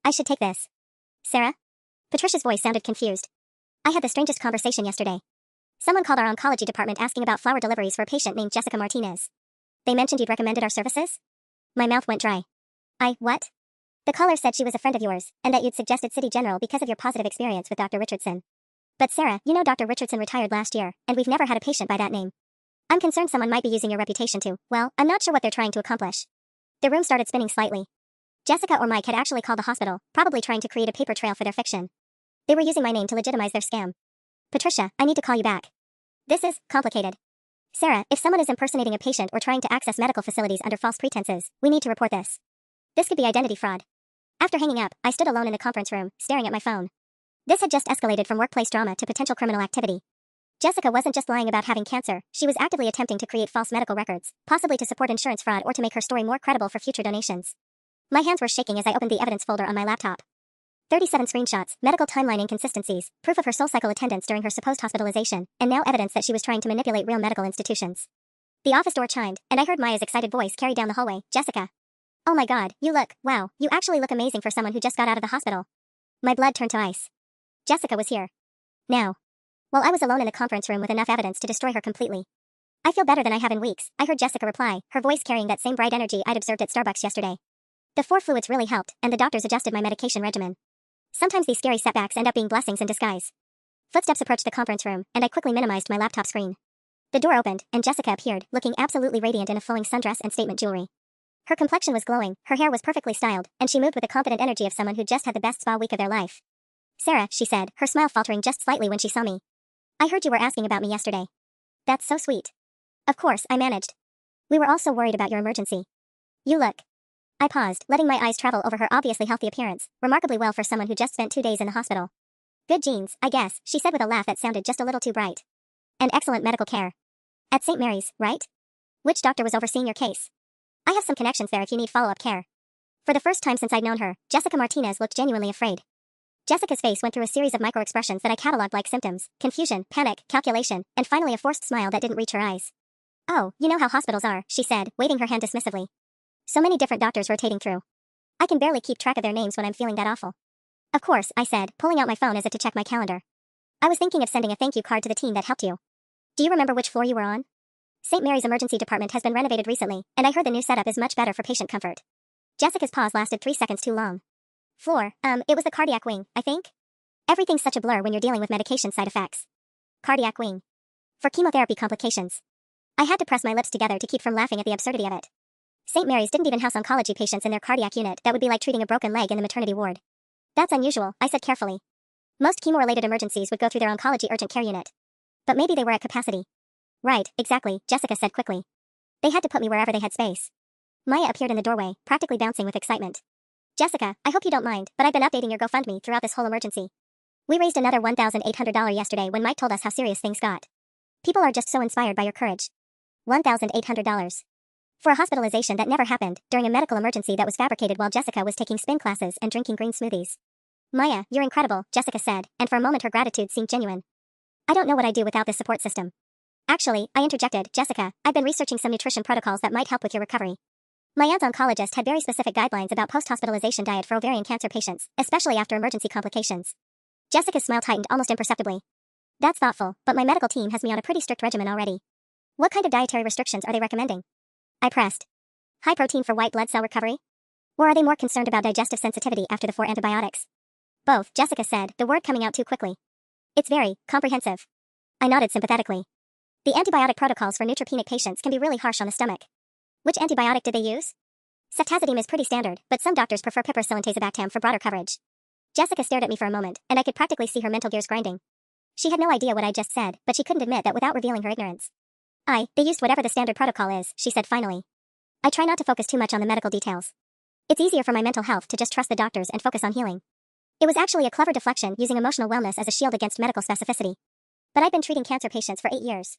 I should take this. Sarah? Patricia's voice sounded confused. I had the strangest conversation yesterday. Someone called our oncology department asking about flower deliveries for a patient named Jessica Martinez. They mentioned you'd recommended our services? My mouth went dry. What? The caller said she was a friend of yours, and that you'd suggested City General because of your positive experience with Dr. Richardson. But Sarah, you know Dr. Richardson retired last year, and we've never had a patient by that name. I'm concerned someone might be using your reputation to, well, I'm not sure what they're trying to accomplish. The room started spinning slightly. Jessica or Mike had actually called the hospital, probably trying to create a paper trail for their fiction. They were using my name to legitimize their scam. Patricia, I need to call you back. This is complicated. Sarah, if someone is impersonating a patient or trying to access medical facilities under false pretenses, we need to report this. This could be identity fraud. After hanging up, I stood alone in the conference room, staring at my phone. This had just escalated from workplace drama to potential criminal activity. Jessica wasn't just lying about having cancer, she was actively attempting to create false medical records, possibly to support insurance fraud or to make her story more credible for future donations. My hands were shaking as I opened the evidence folder on my laptop. 37 screenshots, medical timeline inconsistencies, proof of her SoulCycle attendance during her supposed hospitalization, and now evidence that she was trying to manipulate real medical institutions. The office door chimed, and I heard Maya's excited voice carry down the hallway. Jessica. Oh my god, wow, you actually look amazing for someone who just got out of the hospital. My blood turned to ice. Jessica was here. Now. While I was alone in the conference room with enough evidence to destroy her completely. I feel better than I have in weeks, I heard Jessica reply, her voice carrying that same bright energy I'd observed at Starbucks yesterday. The 4 fluids really helped, and the doctors adjusted my medication regimen. Sometimes these scary setbacks end up being blessings in disguise. Footsteps approached the conference room, and I quickly minimized my laptop screen. The door opened, and Jessica appeared, looking absolutely radiant in a flowing sundress and statement jewelry. Her complexion was glowing, her hair was perfectly styled, and she moved with the confident energy of someone who just had the best spa week of their life. Sarah, she said, her smile faltering just slightly when she saw me. I heard you were asking about me yesterday. That's so sweet. Of course, I managed. We were all so worried about your emergency. You look. I paused, letting my eyes travel over her obviously healthy appearance, remarkably well for someone who just spent 2 days in the hospital. Good genes, I guess, she said with a laugh that sounded just a little too bright. And excellent medical care. At St. Mary's, right? Which doctor was overseeing your case? I have some connections there if you need follow-up care. For the first time since I'd known her, Jessica Martinez looked genuinely afraid. Jessica's face went through a series of micro-expressions that I cataloged like symptoms, confusion, panic, calculation, and finally a forced smile that didn't reach her eyes. Oh, you know how hospitals are, she said, waving her hand dismissively. So many different doctors rotating through. I can barely keep track of their names when I'm feeling that awful. Of course, I said, pulling out my phone as if to check my calendar. I was thinking of sending a thank you card to the team that helped you. Do you remember which floor you were on? St. Mary's emergency department has been renovated recently, and I heard the new setup is much better for patient comfort. Jessica's pause lasted 3 seconds too long. Floor, it was the cardiac wing, I think? Everything's such a blur when you're dealing with medication side effects. Cardiac wing. For chemotherapy complications. I had to press my lips together to keep from laughing at the absurdity of it. St. Mary's didn't even house oncology patients in their cardiac unit. That would be like treating a broken leg in the maternity ward. That's unusual, I said carefully. Most chemo-related emergencies would go through their oncology urgent care unit. But maybe they were at capacity. Right, exactly, Jessica said quickly. They had to put me wherever they had space. Maya appeared in the doorway, practically bouncing with excitement. Jessica, I hope you don't mind, but I've been updating your GoFundMe throughout this whole emergency. We raised another $1,800 yesterday when Mike told us how serious things got. People are just so inspired by your courage. $1,800. For a hospitalization that never happened, during a medical emergency that was fabricated while Jessica was taking spin classes and drinking green smoothies. Maya, you're incredible, Jessica said, and for a moment her gratitude seemed genuine. I don't know what I'd do without this support system. Actually, I interjected, Jessica, I've been researching some nutrition protocols that might help with your recovery. My aunt's oncologist had very specific guidelines about post-hospitalization diet for ovarian cancer patients, especially after emergency complications. Jessica's smile tightened almost imperceptibly. That's thoughtful, but my medical team has me on a pretty strict regimen already. What kind of dietary restrictions are they recommending? I pressed. High protein for white blood cell recovery? Or are they more concerned about digestive sensitivity after the 4 antibiotics? Both, Jessica said, the word coming out too quickly. It's very comprehensive. I nodded sympathetically. The antibiotic protocols for neutropenic patients can be really harsh on the stomach. Which antibiotic did they use? Ceftazidime is pretty standard, but some doctors prefer piperacillin tazobactam for broader coverage. Jessica stared at me for a moment, and I could practically see her mental gears grinding. She had no idea what I just said, but she couldn't admit that without revealing her ignorance. They used whatever the standard protocol is, she said finally. I try not to focus too much on the medical details. It's easier for my mental health to just trust the doctors and focus on healing. It was actually a clever deflection using emotional wellness as a shield against medical specificity. But I'd been treating cancer patients for 8 years.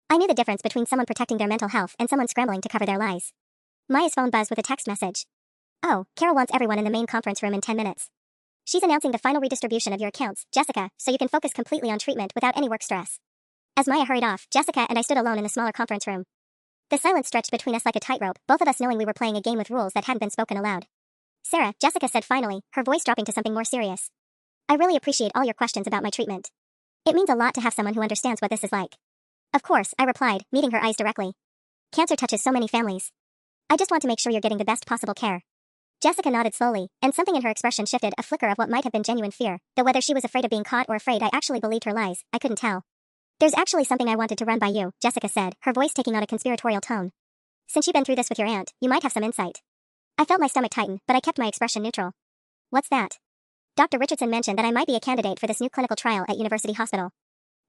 I knew the difference between someone protecting their mental health and someone scrambling to cover their lies. Maya's phone buzzed with a text message. Oh, Carol wants everyone in the main conference room in 10 minutes. She's announcing the final redistribution of your accounts, Jessica, so you can focus completely on treatment without any work stress. As Maya hurried off, Jessica and I stood alone in the smaller conference room. The silence stretched between us like a tightrope, both of us knowing we were playing a game with rules that hadn't been spoken aloud. Sarah, Jessica said finally, her voice dropping to something more serious. I really appreciate all your questions about my treatment. It means a lot to have someone who understands what this is like. Of course, I replied, meeting her eyes directly. Cancer touches so many families. I just want to make sure you're getting the best possible care. Jessica nodded slowly, and something in her expression shifted, a flicker of what might have been genuine fear, though whether she was afraid of being caught or afraid I actually believed her lies, I couldn't tell. There's actually something I wanted to run by you, Jessica said, her voice taking on a conspiratorial tone. Since you've been through this with your aunt, you might have some insight. I felt my stomach tighten, but I kept my expression neutral. What's that? Dr. Richardson mentioned that I might be a candidate for this new clinical trial at University Hospital.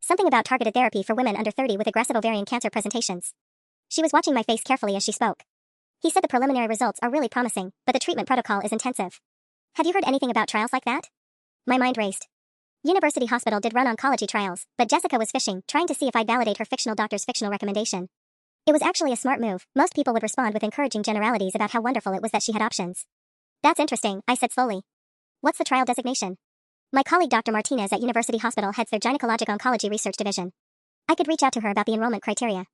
Something about targeted therapy for women under 30 with aggressive ovarian cancer presentations. She was watching my face carefully as she spoke. He said the preliminary results are really promising, but the treatment protocol is intensive. Have you heard anything about trials like that? My mind raced. University Hospital did run oncology trials, but Jessica was fishing, trying to see if I'd validate her fictional doctor's fictional recommendation. It was actually a smart move. Most people would respond with encouraging generalities about how wonderful it was that she had options. That's interesting, I said slowly. What's the trial designation? My colleague Dr. Martinez at University Hospital heads their gynecologic oncology research division. I could reach out to her about the enrollment criteria.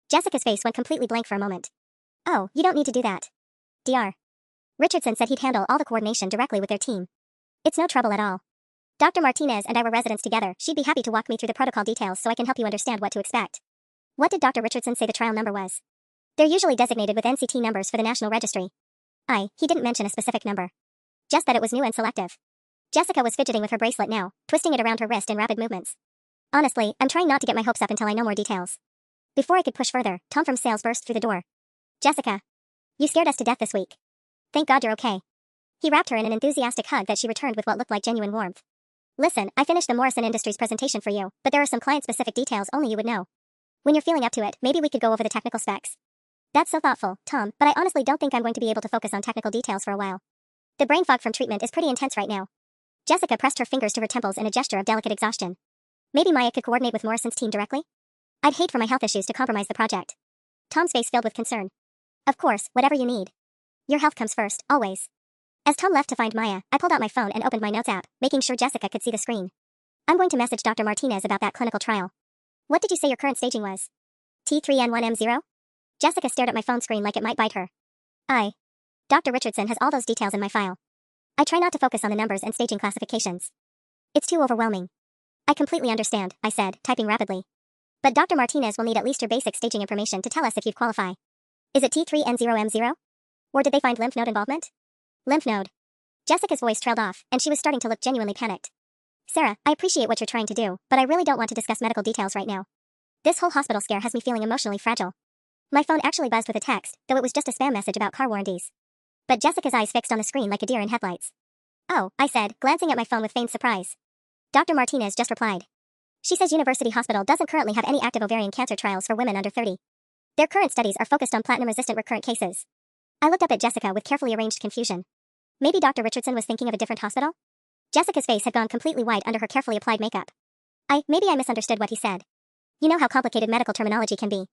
Jessica's face went completely blank for a moment. Oh, you don't need to do that. Dr. Richardson said he'd handle all the coordination directly with their team. It's no trouble at all. Dr. Martinez and I were residents together. She'd be happy to walk me through the protocol details so I can help you understand what to expect. What did Dr. Richardson say the trial number was? They're usually designated with NCT numbers for the National Registry. He didn't mention a specific number. Just that it was new and selective. Jessica was fidgeting with her bracelet now, twisting it around her wrist in rapid movements. Honestly, I'm trying not to get my hopes up until I know more details. Before I could push further, Tom from sales burst through the door. Jessica. You scared us to death this week. Thank God you're okay. He wrapped her in an enthusiastic hug that she returned with what looked like genuine warmth. Listen, I finished the Morrison Industries presentation for you, but there are some client-specific details only you would know. When you're feeling up to it, maybe we could go over the technical specs. That's so thoughtful, Tom, but I honestly don't think I'm going to be able to focus on technical details for a while. The brain fog from treatment is pretty intense right now. Jessica pressed her fingers to her temples in a gesture of delicate exhaustion. Maybe Maya could coordinate with Morrison's team directly? I'd hate for my health issues to compromise the project. Tom's face filled with concern. Of course, whatever you need. Your health comes first, always. As Tom left to find Maya, I pulled out my phone and opened my notes app, making sure Jessica could see the screen. I'm going to message Dr. Martinez about that clinical trial. What did you say your current staging was? T3N1M0? Jessica stared at my phone screen like it might bite her. Dr. Richardson has all those details in my file. I try not to focus on the numbers and staging classifications. It's too overwhelming. I completely understand, I said, typing rapidly. But Dr. Martinez will need at least your basic staging information to tell us if you'd qualify. Is it T3N0M0? Or did they find lymph node involvement? Lymph node. Jessica's voice trailed off, and she was starting to look genuinely panicked. Sarah, I appreciate what you're trying to do, but I really don't want to discuss medical details right now. This whole hospital scare has me feeling emotionally fragile. My phone actually buzzed with a text, though it was just a spam message about car warranties. But Jessica's eyes fixed on the screen like a deer in headlights. Oh, I said, glancing at my phone with feigned surprise. Dr. Martinez just replied. She says University Hospital doesn't currently have any active ovarian cancer trials for women under 30. Their current studies are focused on platinum-resistant recurrent cases. I looked up at Jessica with carefully arranged confusion. Maybe Dr. Richardson was thinking of a different hospital? Jessica's face had gone completely white under her carefully applied makeup. Maybe I misunderstood what he said. You know how complicated medical terminology can be.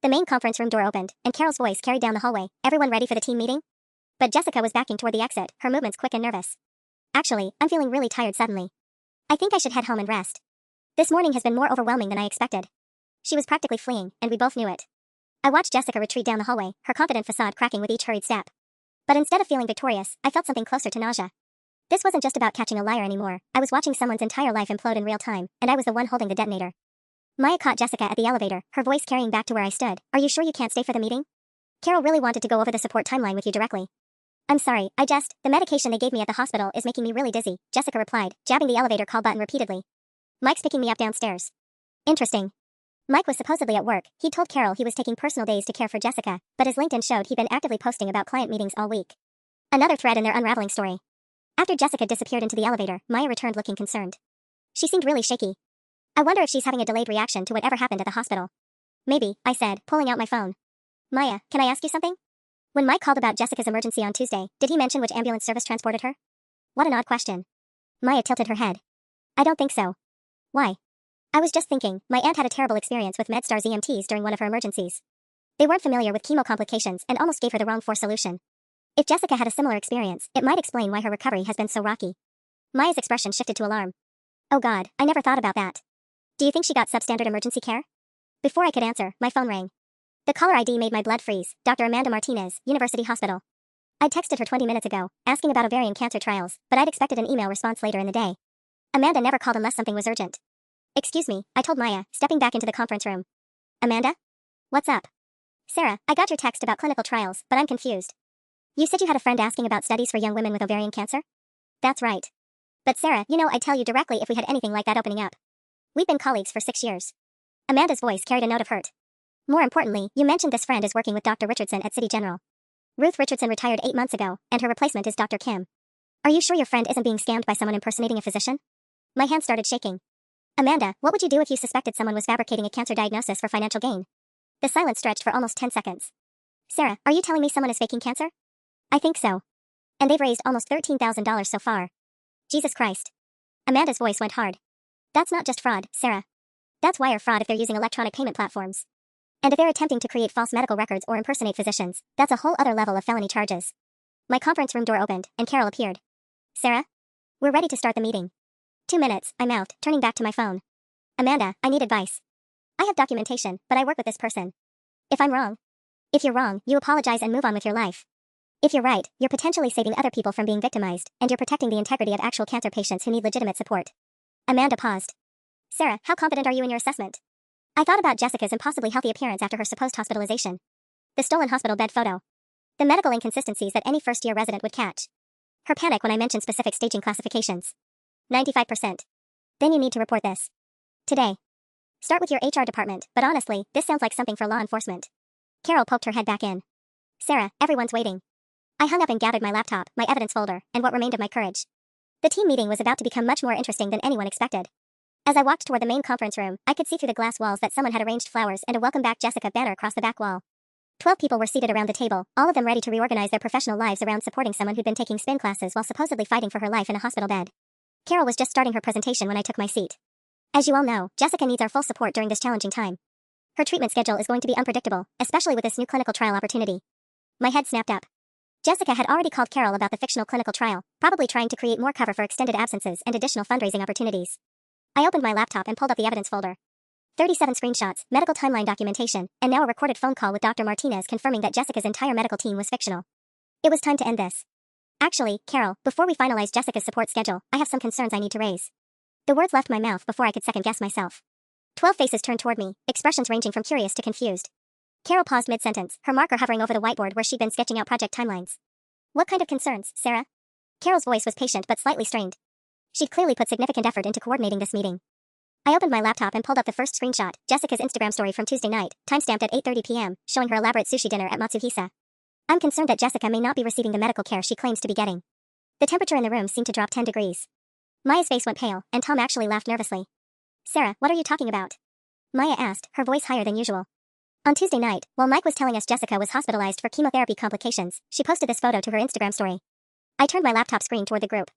The main conference room door opened, and Carol's voice carried down the hallway. Everyone ready for the team meeting? But Jessica was backing toward the exit, her movements quick and nervous. Actually, I'm feeling really tired suddenly. I think I should head home and rest. This morning has been more overwhelming than I expected. She was practically fleeing, and we both knew it. I watched Jessica retreat down the hallway, her confident facade cracking with each hurried step. But instead of feeling victorious, I felt something closer to nausea. This wasn't just about catching a liar anymore. I was watching someone's entire life implode in real time, and I was the one holding the detonator. Maya caught Jessica at the elevator, her voice carrying back to where I stood. Are you sure you can't stay for the meeting? Carol really wanted to go over the support timeline with you directly. I'm sorry, the medication they gave me at the hospital is making me really dizzy, Jessica replied, jabbing the elevator call button repeatedly. Mike's picking me up downstairs. Interesting. Mike was supposedly at work. He told Carol he was taking personal days to care for Jessica, but his LinkedIn showed he'd been actively posting about client meetings all week. Another thread in their unraveling story. After Jessica disappeared into the elevator, Maya returned looking concerned. She seemed really shaky. I wonder if she's having a delayed reaction to whatever happened at the hospital. Maybe, I said, pulling out my phone. Maya, can I ask you something? When Mike called about Jessica's emergency on Tuesday, did he mention which ambulance service transported her? What an odd question. Maya tilted her head. I don't think so. Why? I was just thinking, my aunt had a terrible experience with MedStar's EMTs during one of her emergencies. They weren't familiar with chemo complications and almost gave her the wrong solution. If Jessica had a similar experience, it might explain why her recovery has been so rocky. Maya's expression shifted to alarm. Oh God, I never thought about that. Do you think she got substandard emergency care? Before I could answer, my phone rang. The caller ID made my blood freeze. Dr. Amanda Martinez, University Hospital. I'd texted her 20 minutes ago, asking about ovarian cancer trials, but I'd expected an email response later in the day. Amanda never called unless something was urgent. Excuse me, I told Maya, stepping back into the conference room. Amanda? What's up? Sarah, I got your text about clinical trials, but I'm confused. You said you had a friend asking about studies for young women with ovarian cancer? That's right. But Sarah, I'd tell you directly if we had anything like that opening up. We've been colleagues for 6 years. Amanda's voice carried a note of hurt. More importantly, you mentioned this friend is working with Dr. Richardson at City General. Ruth Richardson retired 8 months ago, and her replacement is Dr. Kim. Are you sure your friend isn't being scammed by someone impersonating a physician? My hand started shaking. Amanda, what would you do if you suspected someone was fabricating a cancer diagnosis for financial gain? The silence stretched for almost 10 seconds. Sarah, are you telling me someone is faking cancer? I think so. And they've raised almost $13,000 so far. Jesus Christ. Amanda's voice went hard. That's not just fraud, Sarah. That's wire fraud if they're using electronic payment platforms. And if they're attempting to create false medical records or impersonate physicians, that's a whole other level of felony charges. My conference room door opened, and Carol appeared. Sarah? We're ready to start the meeting. 2 minutes, I mouthed, turning back to my phone. Amanda, I need advice. I have documentation, but I work with this person. If I'm wrong. If you're wrong, you apologize and move on with your life. If you're right, you're potentially saving other people from being victimized, and you're protecting the integrity of actual cancer patients who need legitimate support. Amanda paused. Sarah, how confident are you in your assessment? I thought about Jessica's impossibly healthy appearance after her supposed hospitalization. The stolen hospital bed photo. The medical inconsistencies that any first-year resident would catch. Her panic when I mentioned specific staging classifications. 95%. Then you need to report this. Today. Start with your HR department, but honestly, this sounds like something for law enforcement. Carol poked her head back in. Sarah, everyone's waiting. I hung up and gathered my laptop, my evidence folder, and what remained of my courage. The team meeting was about to become much more interesting than anyone expected. As I walked toward the main conference room, I could see through the glass walls that someone had arranged flowers and a Welcome Back Jessica banner across the back wall. 12 people were seated around the table, all of them ready to reorganize their professional lives around supporting someone who'd been taking spin classes while supposedly fighting for her life in a hospital bed. Carol was just starting her presentation when I took my seat. As you all know, Jessica needs our full support during this challenging time. Her treatment schedule is going to be unpredictable, especially with this new clinical trial opportunity. My head snapped up. Jessica had already called Carol about the fictional clinical trial, probably trying to create more cover for extended absences and additional fundraising opportunities. I opened my laptop and pulled up the evidence folder. 37 screenshots, medical timeline documentation, and now a recorded phone call with Dr. Martinez confirming that Jessica's entire medical team was fictional. It was time to end this. Actually, Carol, before we finalize Jessica's support schedule, I have some concerns I need to raise. The words left my mouth before I could second-guess myself. 12 faces turned toward me, expressions ranging from curious to confused. Carol paused mid-sentence, her marker hovering over the whiteboard where she'd been sketching out project timelines. What kind of concerns, Sarah? Carol's voice was patient but slightly strained. She'd clearly put significant effort into coordinating this meeting. I opened my laptop and pulled up the first screenshot, Jessica's Instagram story from Tuesday night, timestamped at 8:30 p.m., showing her elaborate sushi dinner at Matsuhisa. I'm concerned that Jessica may not be receiving the medical care she claims to be getting. The temperature in the room seemed to drop 10 degrees. Maya's face went pale, and Tom actually laughed nervously. Sarah, what are you talking about? Maya asked, her voice higher than usual. On Tuesday night, while Mike was telling us Jessica was hospitalized for chemotherapy complications, she posted this photo to her Instagram story. I turned my laptop screen toward the group.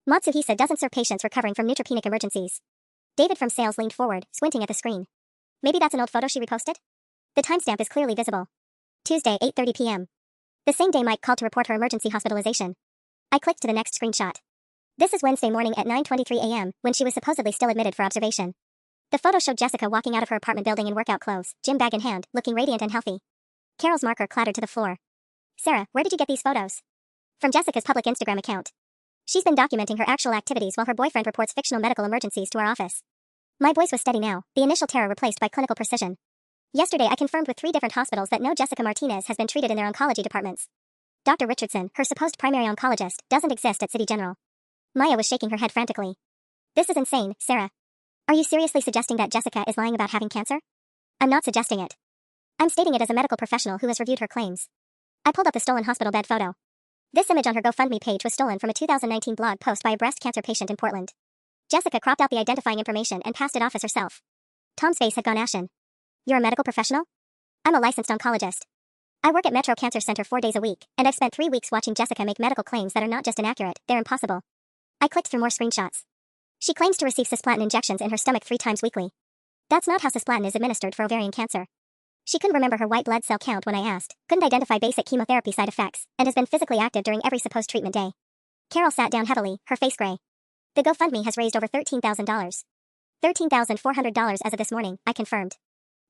Matsuhisa doesn't serve patients recovering from neutropenic emergencies. David from sales leaned forward, squinting at the screen. Maybe that's an old photo she reposted? The timestamp is clearly visible. Tuesday, 8:30 p.m. The same day Mike called to report her emergency hospitalization. I clicked to the next screenshot. This is Wednesday morning at 9:23 a.m., when she was supposedly still admitted for observation. The photo showed Jessica walking out of her apartment building in workout clothes, gym bag in hand, looking radiant and healthy. Carol's marker clattered to the floor. Sarah, where did you get these photos? From Jessica's public Instagram account. She's been documenting her actual activities while her boyfriend reports fictional medical emergencies to our office. My voice was steady now, the initial terror replaced by clinical precision. Yesterday I confirmed with 3 different hospitals that no Jessica Martinez has been treated in their oncology departments. Dr. Richardson, her supposed primary oncologist, doesn't exist at City General. Maya was shaking her head frantically. This is insane, Sarah. Are you seriously suggesting that Jessica is lying about having cancer? I'm not suggesting it. I'm stating it as a medical professional who has reviewed her claims. I pulled up the stolen hospital bed photo. This image on her GoFundMe page was stolen from a 2019 blog post by a breast cancer patient in Portland. Jessica cropped out the identifying information and passed it off as herself. Tom's face had gone ashen. You're a medical professional? I'm a licensed oncologist. I work at Metro Cancer Center 4 days a week, and I've spent 3 weeks watching Jessica make medical claims that are not just inaccurate, they're impossible. I clicked through more screenshots. She claims to receive cisplatin injections in her stomach 3 times weekly. That's not how cisplatin is administered for ovarian cancer. She couldn't remember her white blood cell count when I asked, couldn't identify basic chemotherapy side effects, and has been physically active during every supposed treatment day. Carol sat down heavily, her face gray. The GoFundMe has raised over $13,000. $13,400 as of this morning, I confirmed.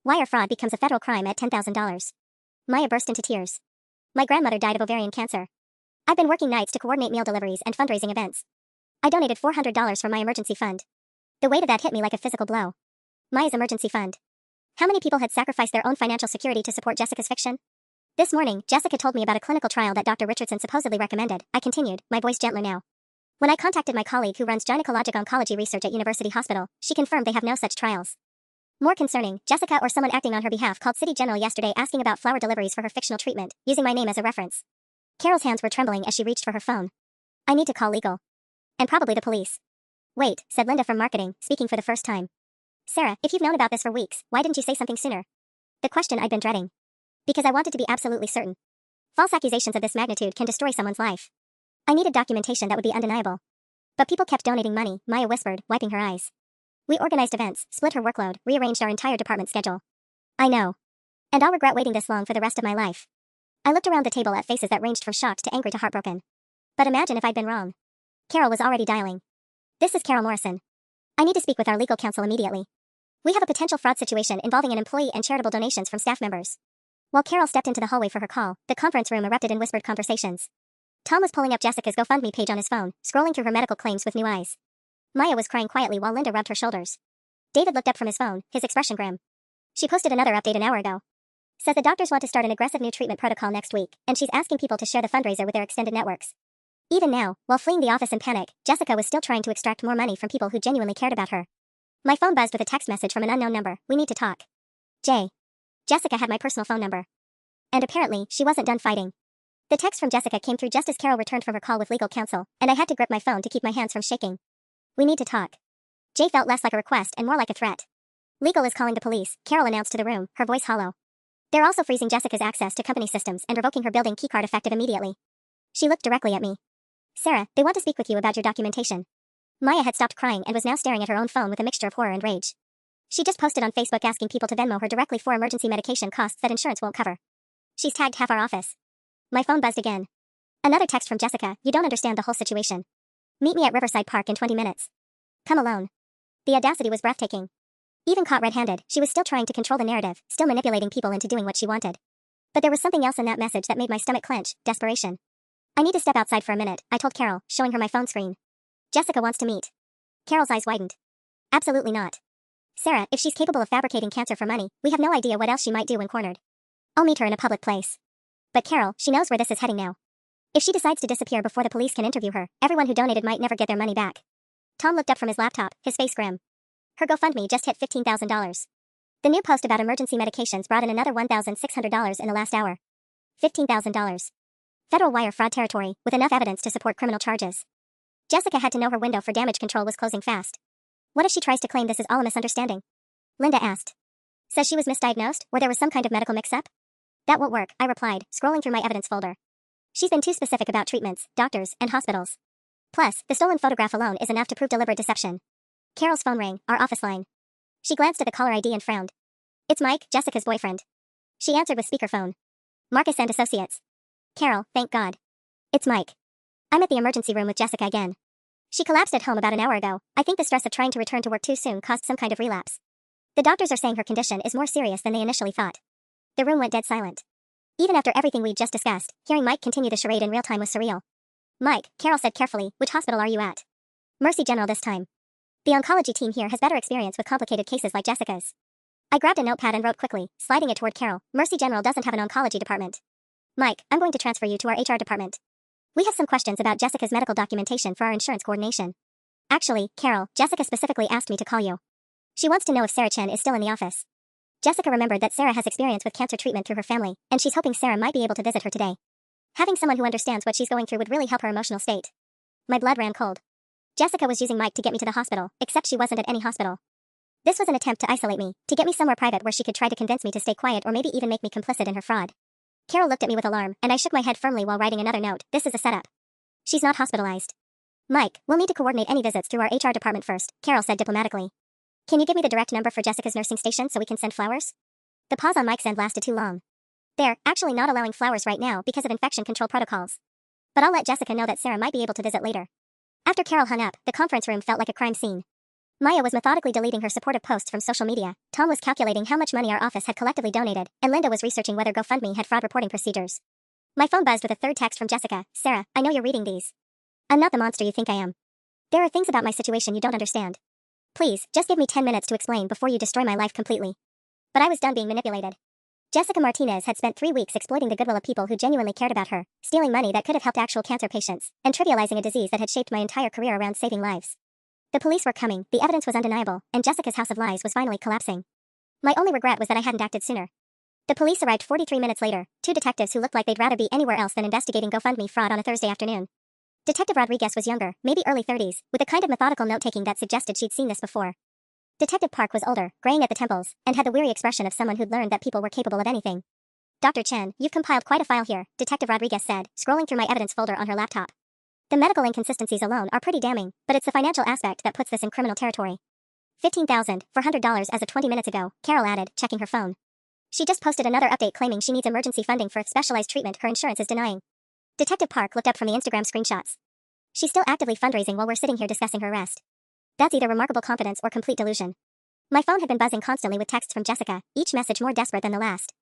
Wire fraud becomes a federal crime at $10,000. Maya burst into tears. My grandmother died of ovarian cancer. I've been working nights to coordinate meal deliveries and fundraising events. I donated $400 from my emergency fund. The weight of that hit me like a physical blow. Maya's emergency fund. How many people had sacrificed their own financial security to support Jessica's fiction? This morning, Jessica told me about a clinical trial that Dr. Richardson supposedly recommended. I continued, my voice gentler now. When I contacted my colleague who runs gynecologic oncology research at University Hospital, she confirmed they have no such trials. More concerning, Jessica or someone acting on her behalf called City General yesterday asking about flower deliveries for her fictional treatment, using my name as a reference. Carol's hands were trembling as she reached for her phone. I need to call legal. And probably the police. Wait, said Linda from marketing, speaking for the first time. Sarah, if you've known about this for weeks, why didn't you say something sooner? The question I'd been dreading. Because I wanted to be absolutely certain. False accusations of this magnitude can destroy someone's life. I needed documentation that would be undeniable. But people kept donating money, Maya whispered, wiping her eyes. We organized events, split her workload, rearranged our entire department schedule. I know. And I'll regret waiting this long for the rest of my life. I looked around the table at faces that ranged from shocked to angry to heartbroken. But imagine if I'd been wrong. Carol was already dialing. This is Carol Morrison. I need to speak with our legal counsel immediately. We have a potential fraud situation involving an employee and charitable donations from staff members. While Carol stepped into the hallway for her call, the conference room erupted in whispered conversations. Tom was pulling up Jessica's GoFundMe page on his phone, scrolling through her medical claims with new eyes. Maya was crying quietly while Linda rubbed her shoulders. David looked up from his phone, his expression grim. She posted another update an hour ago. Says the doctors want to start an aggressive new treatment protocol next week, and she's asking people to share the fundraiser with their extended networks. Even now, while fleeing the office in panic, Jessica was still trying to extract more money from people who genuinely cared about her. My phone buzzed with a text message from an unknown number. We need to talk. J. Jessica had my personal phone number. And apparently, she wasn't done fighting. The text from Jessica came through just as Carol returned from her call with legal counsel, and I had to grip my phone to keep my hands from shaking. We need to talk. J felt less like a request and more like a threat. Legal is calling the police, Carol announced to the room, her voice hollow. They're also freezing Jessica's access to company systems and revoking her building keycard effective immediately. She looked directly at me. Sarah, they want to speak with you about your documentation. Maya had stopped crying and was now staring at her own phone with a mixture of horror and rage. She just posted on Facebook asking people to Venmo her directly for emergency medication costs that insurance won't cover. She's tagged half our office. My phone buzzed again. Another text from Jessica, you don't understand the whole situation. Meet me at Riverside Park in 20 minutes. Come alone. The audacity was breathtaking. Even caught red-handed, she was still trying to control the narrative, still manipulating people into doing what she wanted. But there was something else in that message that made my stomach clench, desperation. I need to step outside for a minute, I told Carol, showing her my phone screen. Jessica wants to meet. Carol's eyes widened. Absolutely not. Sarah, if she's capable of fabricating cancer for money, we have no idea what else she might do when cornered. I'll meet her in a public place. But Carol, she knows where this is heading now. If she decides to disappear before the police can interview her, everyone who donated might never get their money back. Tom looked up from his laptop, his face grim. Her GoFundMe just hit $15,000. The new post about emergency medications brought in another $1,600 in the last hour. $15,000. Federal wire fraud territory, with enough evidence to support criminal charges. Jessica had to know her window for damage control was closing fast. What if she tries to claim this is all a misunderstanding? Linda asked. Says she was misdiagnosed, or there was some kind of medical mix-up? That won't work, I replied, scrolling through my evidence folder. She's been too specific about treatments, doctors, and hospitals. Plus, the stolen photograph alone is enough to prove deliberate deception. Carol's phone rang, our office line. She glanced at the caller ID and frowned. It's Mike, Jessica's boyfriend. She answered with speakerphone. Marcus and Associates. Carol, thank God. It's Mike. I'm at the emergency room with Jessica again. She collapsed at home about an hour ago. I think the stress of trying to return to work too soon caused some kind of relapse. The doctors are saying her condition is more serious than they initially thought. The room went dead silent. Even after everything we'd just discussed, hearing Mike continue the charade in real time was surreal. Mike, Carol said carefully, which hospital are you at? Mercy General this time. The oncology team here has better experience with complicated cases like Jessica's. I grabbed a notepad and wrote quickly, sliding it toward Carol. Mercy General doesn't have an oncology department. Mike, I'm going to transfer you to our HR department. We have some questions about Jessica's medical documentation for our insurance coordination. Actually, Carol, Jessica specifically asked me to call you. She wants to know if Sarah Chen is still in the office. Jessica remembered that Sarah has experience with cancer treatment through her family, and she's hoping Sarah might be able to visit her today. Having someone who understands what she's going through would really help her emotional state. My blood ran cold. Jessica was using Mike to get me to the hospital, except she wasn't at any hospital. This was an attempt to isolate me, to get me somewhere private where she could try to convince me to stay quiet or maybe even make me complicit in her fraud. Carol looked at me with alarm, and I shook my head firmly while writing another note. This is a setup. She's not hospitalized. Mike, we'll need to coordinate any visits through our HR department first, Carol said diplomatically. Can you give me the direct number for Jessica's nursing station so we can send flowers? The pause on Mike's end lasted too long. They're actually not allowing flowers right now because of infection control protocols. But I'll let Jessica know that Sarah might be able to visit later. After Carol hung up, the conference room felt like a crime scene. Maya was methodically deleting her supportive posts from social media, Tom was calculating how much money our office had collectively donated, and Linda was researching whether GoFundMe had fraud reporting procedures. My phone buzzed with a third text from Jessica. Sarah, I know you're reading these. I'm not the monster you think I am. There are things about my situation you don't understand. Please, just give me 10 minutes to explain before you destroy my life completely. But I was done being manipulated. Jessica Martinez had spent 3 weeks exploiting the goodwill of people who genuinely cared about her, stealing money that could have helped actual cancer patients, and trivializing a disease that had shaped my entire career around saving lives. The police were coming, the evidence was undeniable, and Jessica's house of lies was finally collapsing. My only regret was that I hadn't acted sooner. The police arrived 43 minutes later, 2 detectives who looked like they'd rather be anywhere else than investigating GoFundMe fraud on a Thursday afternoon. Detective Rodriguez was younger, maybe early 30s, with the kind of methodical note-taking that suggested she'd seen this before. Detective Park was older, graying at the temples, and had the weary expression of someone who'd learned that people were capable of anything. Dr. Chen, you've compiled quite a file here, Detective Rodriguez said, scrolling through my evidence folder on her laptop. The medical inconsistencies alone are pretty damning, but it's the financial aspect that puts this in criminal territory. $15,400 as of 20 minutes ago, Carol added, checking her phone. She just posted another update claiming she needs emergency funding for specialized treatment her insurance is denying. Detective Park looked up from the Instagram screenshots. She's still actively fundraising while we're sitting here discussing her arrest. That's either remarkable competence or complete delusion. My phone had been buzzing constantly with texts from Jessica, each message more desperate than the last.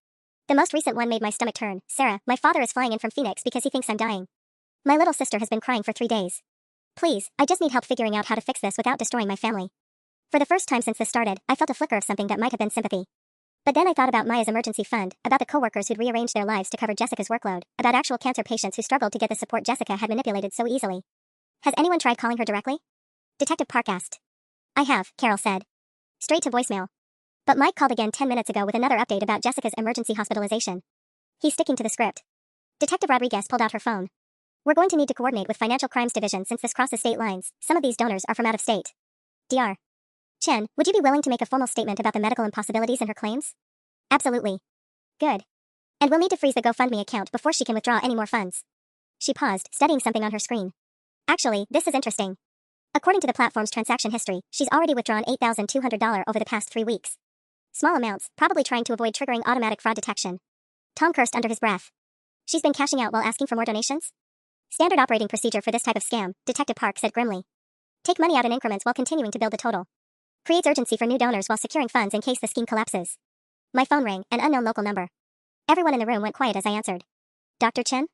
The most recent one made my stomach turn. Sarah, my father is flying in from Phoenix because he thinks I'm dying. My little sister has been crying for 3 days. Please, I just need help figuring out how to fix this without destroying my family. For the first time since this started, I felt a flicker of something that might have been sympathy. But then I thought about Maya's emergency fund, about the coworkers who'd rearranged their lives to cover Jessica's workload, about actual cancer patients who struggled to get the support Jessica had manipulated so easily. Has anyone tried calling her directly? Detective Park asked. I have, Carol said. Straight to voicemail. But Mike called again 10 minutes ago with another update about Jessica's emergency hospitalization. He's sticking to the script. Detective Rodriguez pulled out her phone. We're going to need to coordinate with Financial Crimes Division since this crosses state lines. Some of these donors are from out of state. Dr. Chen, would you be willing to make a formal statement about the medical impossibilities in her claims? Absolutely. Good. And we'll need to freeze the GoFundMe account before she can withdraw any more funds. She paused, studying something on her screen. Actually, this is interesting. According to the platform's transaction history, she's already withdrawn $8,200 over the past 3 weeks. Small amounts, probably trying to avoid triggering automatic fraud detection. Tom cursed under his breath. She's been cashing out while asking for more donations? Standard operating procedure for this type of scam, Detective Park said grimly. Take money out in increments while continuing to build the total. Creates urgency for new donors while securing funds in case the scheme collapses. My phone rang, an unknown local number. Everyone in the room went quiet as I answered. Dr. Chen?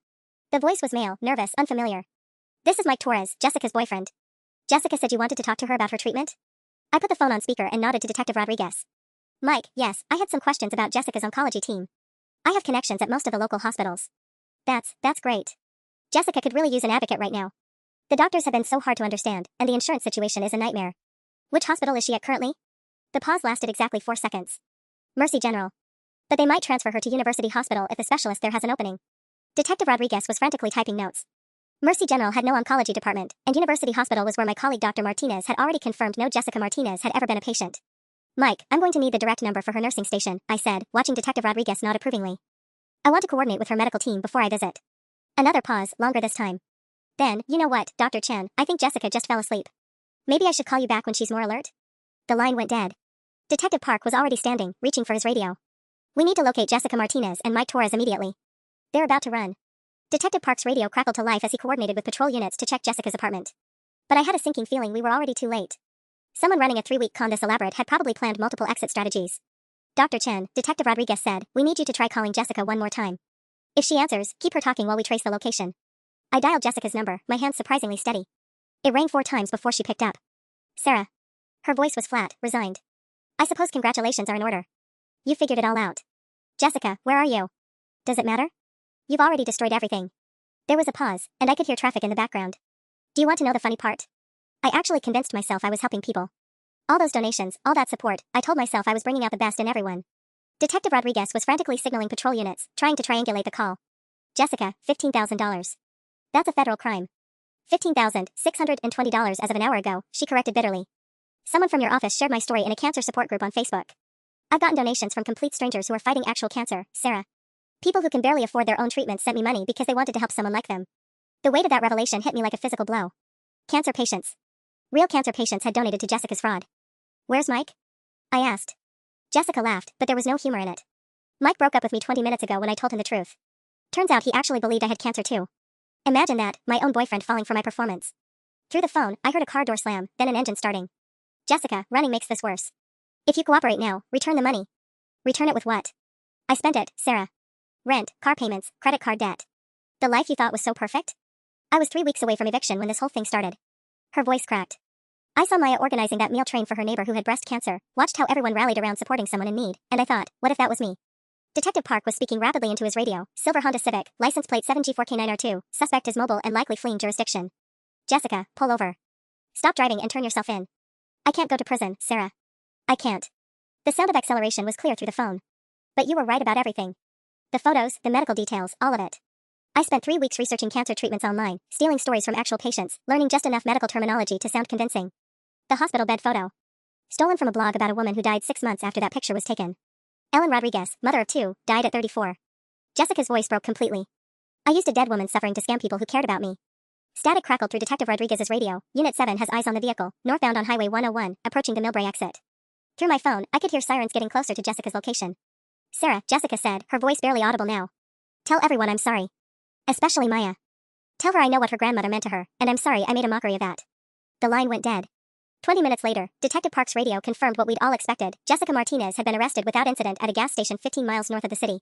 The voice was male, nervous, unfamiliar. This is Mike Torres, Jessica's boyfriend. Jessica said you wanted to talk to her about her treatment? I put the phone on speaker and nodded to Detective Rodriguez. Mike, yes, I had some questions about Jessica's oncology team. I have connections at most of the local hospitals. That's great. Jessica could really use an advocate right now. The doctors have been so hard to understand, and the insurance situation is a nightmare. Which hospital is she at currently? The pause lasted exactly 4 seconds. Mercy General. But they might transfer her to University Hospital if the specialist there has an opening. Detective Rodriguez was frantically typing notes. Mercy General had no oncology department, and University Hospital was where my colleague Dr. Martinez had already confirmed no Jessica Martinez had ever been a patient. Mike, I'm going to need the direct number for her nursing station, I said, watching Detective Rodriguez nod approvingly. I want to coordinate with her medical team before I visit. Another pause, longer this time. Then, you know what, Dr. Chen, I think Jessica just fell asleep. Maybe I should call you back when she's more alert? The line went dead. Detective Park was already standing, reaching for his radio. We need to locate Jessica Martinez and Mike Torres immediately. They're about to run. Detective Park's radio crackled to life as he coordinated with patrol units to check Jessica's apartment. But I had a sinking feeling we were already too late. Someone running a 3-week con this elaborate had probably planned multiple exit strategies. Dr. Chen, Detective Rodriguez said, we need you to try calling Jessica one more time. If she answers, keep her talking while we trace the location. I dialed Jessica's number, my hands surprisingly steady. It rang 4 times before she picked up. Sarah. Her voice was flat, resigned. I suppose congratulations are in order. You figured it all out. Jessica, where are you? Does it matter? You've already destroyed everything. There was a pause, and I could hear traffic in the background. Do you want to know the funny part? I actually convinced myself I was helping people. All those donations, all that support, I told myself I was bringing out the best in everyone. Detective Rodriguez was frantically signaling patrol units, trying to triangulate the call. Jessica, $15,000. That's a federal crime. $15,620 as of an hour ago, she corrected bitterly. Someone from your office shared my story in a cancer support group on Facebook. I've gotten donations from complete strangers who are fighting actual cancer, Sarah. People who can barely afford their own treatment sent me money because they wanted to help someone like them. The weight of that revelation hit me like a physical blow. Cancer patients. Real cancer patients had donated to Jessica's fraud. Where's Mike? I asked. Jessica laughed, but there was no humor in it. Mike broke up with me 20 minutes ago when I told him the truth. Turns out he actually believed I had cancer too. Imagine that, my own boyfriend falling for my performance. Through the phone, I heard a car door slam, then an engine starting. Jessica, running makes this worse. If you cooperate now, return the money. Return it with what? I spent it, Sarah. Rent, car payments, credit card debt. The life you thought was so perfect? I was 3 weeks away from eviction when this whole thing started. Her voice cracked. I saw Maya organizing that meal train for her neighbor who had breast cancer, watched how everyone rallied around supporting someone in need, and I thought, what if that was me? Detective Park was speaking rapidly into his radio, silver Honda Civic, license plate 7G4K9R2, suspect is mobile and likely fleeing jurisdiction. Jessica, pull over. Stop driving and turn yourself in. I can't go to prison, Sarah. I can't. The sound of acceleration was clear through the phone. But you were right about everything. The photos, the medical details, all of it. I spent 3 weeks researching cancer treatments online, stealing stories from actual patients, learning just enough medical terminology to sound convincing. The hospital bed photo. Stolen from a blog about a woman who died 6 months after that picture was taken. Ellen Rodriguez, mother of 2, died at 34. Jessica's voice broke completely. I used a dead woman suffering to scam people who cared about me. Static crackled through Detective Rodriguez's radio. Unit 7 has eyes on the vehicle, northbound on Highway 101, approaching the Millbrae exit. Through my phone, I could hear sirens getting closer to Jessica's location. Sarah, Jessica said, her voice barely audible now. Tell everyone I'm sorry. Especially Maya. Tell her I know what her grandmother meant to her, and I'm sorry I made a mockery of that. The line went dead. 20 minutes later, Detective Park's radio confirmed what we'd all expected. Jessica Martinez had been arrested without incident at a gas station 15 miles north of the city.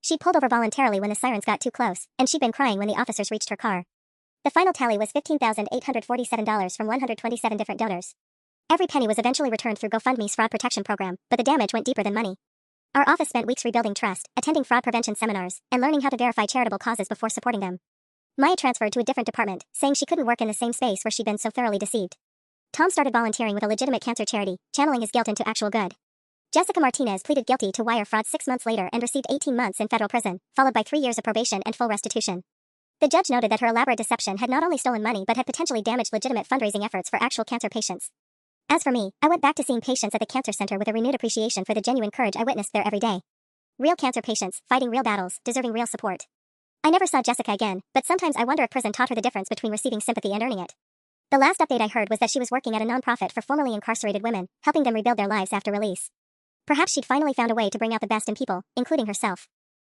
She'd pulled over voluntarily when the sirens got too close, and she'd been crying when the officers reached her car. The final tally was $15,847 from 127 different donors. Every penny was eventually returned through GoFundMe's fraud protection program, but the damage went deeper than money. Our office spent weeks rebuilding trust, attending fraud prevention seminars, and learning how to verify charitable causes before supporting them. Maya transferred to a different department, saying she couldn't work in the same space where she'd been so thoroughly deceived. Tom started volunteering with a legitimate cancer charity, channeling his guilt into actual good. Jessica Martinez pleaded guilty to wire fraud 6 months later and received 18 months in federal prison, followed by 3 years of probation and full restitution. The judge noted that her elaborate deception had not only stolen money but had potentially damaged legitimate fundraising efforts for actual cancer patients. As for me, I went back to seeing patients at the cancer center with a renewed appreciation for the genuine courage I witnessed there every day. Real cancer patients, fighting real battles, deserving real support. I never saw Jessica again, but sometimes I wonder if prison taught her the difference between receiving sympathy and earning it. The last update I heard was that she was working at a nonprofit for formerly incarcerated women, helping them rebuild their lives after release. Perhaps she'd finally found a way to bring out the best in people, including herself.